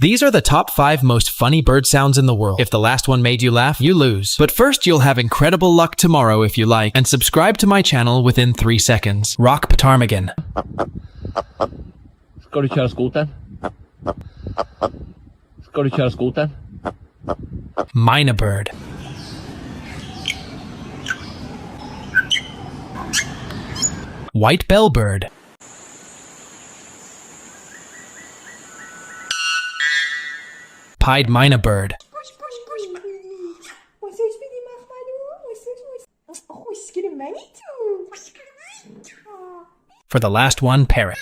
These are the top 5 most funny bird sounds in the world. If the last one made you laugh, you lose. But first, you'll have incredible luck tomorrow if you like, and subscribe to my channel within 3 seconds. Rock Ptarmigan. Skal du kjøre skoteren? Skal du kjøre skoteren? Mynah bird. White bellbird. Pied mynah bird. For the last one, parrot.